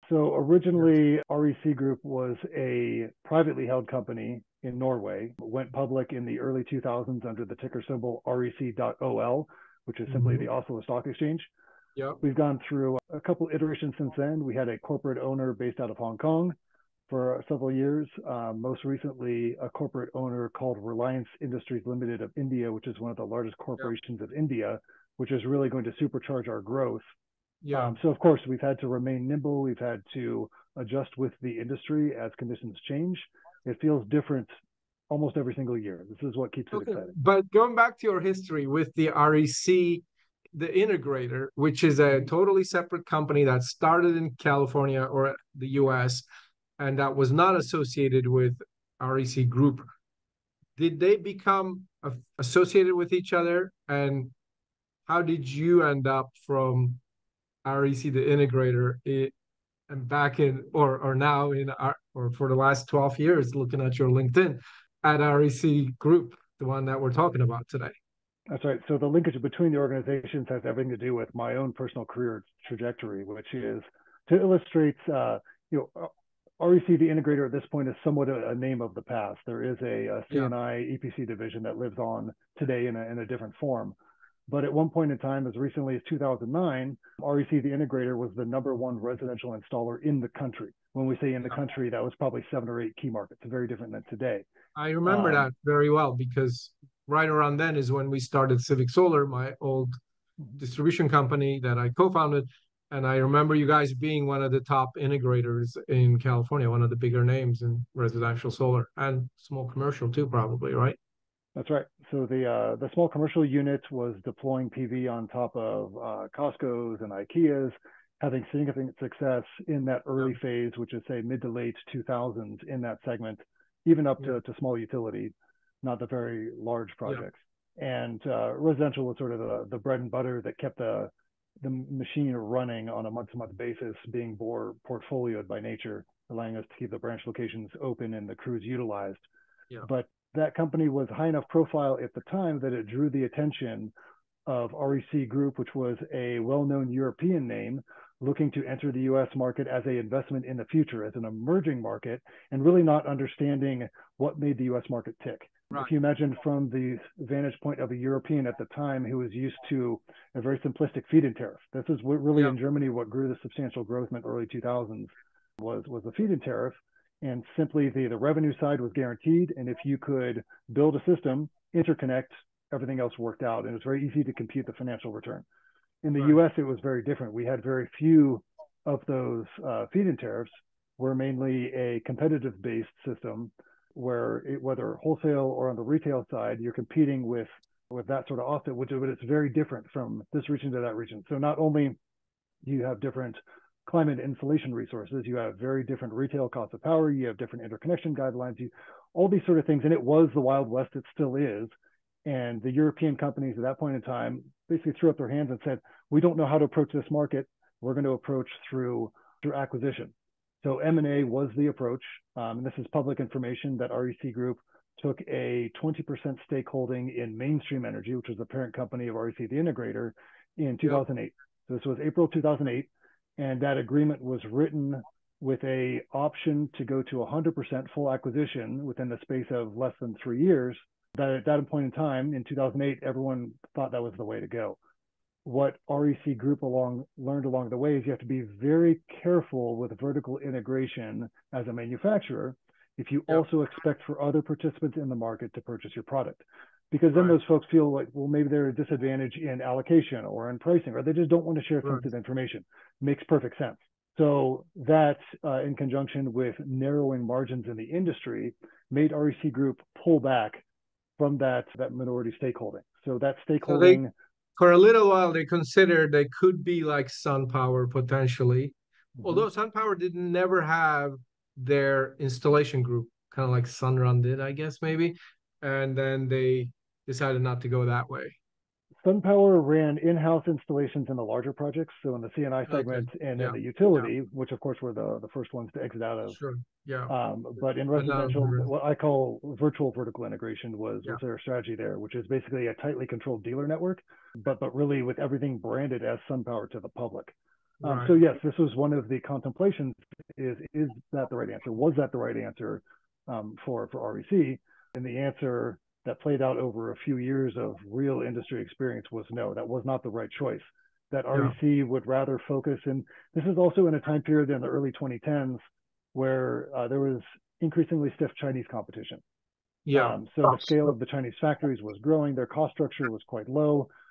So Yes. originally, REC Group was a privately held company in Norway, went public in the early 2000s under the ticker symbol REC.OL, which is simply the Hmm. Oslo Stock Exchange. Yep. We've gone through a couple iterations since then. We had a corporate owner based out of Hong Kong for several years. Most recently, a corporate owner called Reliance Industries Limited of India, which is one of the largest Yep. corporations of India, which is really going to supercharge our growth. Yeah. So of course, we've had to remain nimble. We've had to adjust with the industry as conditions change. It feels different almost every single year. This is what keeps it Okay. exciting. But going back to your history with the REC, the integrator, which is a Mhm. totally separate company that started in California or the US and that was not associated with REC Group, did they become associated with each other? And how did you end up from REC, the integrator, and back in or now in our or for the last 12 years, looking at your LinkedIn at REC Group, the one that we're talking about today? That's right. So the linkage between the organizations has everything to do with my own personal career trajectory, which is to illustrate, REC, the integrator at this point is somewhat a name of the past. There is a Yeah. CNI EPC division that lives on today in a different form. But at one point in time, as recently as 2009, REC, the integrator, was the number one residential installer in the country. When we say in the Yeah. country, that was probably 7 or 8 key markets, very different than today. I remember Um, that very well because right around then is when we started Civic Solar, my old distribution company that I co-founded. And I remember you guys being one of the top integrators in California, one of the bigger names in residential solar and small commercial too, probably, right? That's right. So the small commercial unit was deploying PV on top of Costco's and IKEA's, having significant success in that Yeah. early phase, which is say mid to late 2000s in that segment, even up Yeah. to small utility, not the very large Yeah. projects. And residential was sort of the bread and butter that kept the machine running on a month-to-month basis, being more portfolioed by nature, allowing us to keep the branch locations open and the crews utilized. Yeah. But that company was high enough profile at the time that it drew the attention of REC Group, which was a well-known European name looking to enter the US market as an investment in the future, as an emerging market, and really not understanding what made the US market tick. If Right. you imagine from the vantage point of a European at the time who was used to a very simplistic feed-in tariff, this is what really Yeah. in Germany what grew the substantial growth in the early 2000s was the feed-in tariff, and simply the revenue side was guaranteed. And if you could build a system, interconnect, everything else worked out. And it was very easy to compute the financial return. In the Right. US, it was very different. We had very few of those feed-in tariffs, were mainly a competitive based system where whether wholesale or on the retail side, you're competing with that sort of offset, which but it's very different from this region to that region. So not only do you have different climate insulation resources, you have very different retail costs of power, you have different interconnection guidelines, all these sort of things. And it was the Wild West, it still is. And the European companies at that point in time basically threw up their hands and said, we don't know how to approach this market. We're going to approach through acquisition. So M&A was the approach. And this is public information that REC Group took a 20% stakeholding in Mainstream Energy, which was the parent company of REC, the integrator, in Yep. 2008. So this was April 2008, and that agreement was written with a option to go to 100% full acquisition within the space of less than 3 years. That at that point in time, in 2008, everyone thought that was the way to go. What REC Group learned along the way is you have to be very careful with vertical integration as a manufacturer if you Yep. also expect for other participants in the market to purchase your product. Because then Right. those folks feel like, well, maybe they're at a disadvantage in allocation or in pricing, or they just don't want to share Right. sensitive information. Makes perfect sense. So that, in conjunction with narrowing margins in the industry, made REC Group pull back from that minority stakeholding. So that So they, stakeholding. for a little while, they considered they could be like SunPower potentially, Mhm. although SunPower did never have their installation group, kind of like Sunrun did, I guess maybe. And then they decided not to go that way. SunPower ran in-house installations in the larger projects, so in the CNI Okay. segment and in Yeah. the Yeah. utility, which of course were the first ones to exit out of. Sure. Yeah. But in But now residential, there is. what I call virtual vertical integration Yeah. was their strategy there, which is basically a tightly controlled dealer network, but really with everything branded as SunPower to the public. Right. So yes, this was one of the contemplations: is that the right answer? Was that the right answer for REC? And the answer that played out over a few years of real industry experience was no, that was not the right choice. That Yeah. REC would rather focus, and this is also in a time period in the early 2010s where there was increasingly stiff Chinese competition. Yeah. So the scale of the Chinese factories was growing, their cost structure was quite low.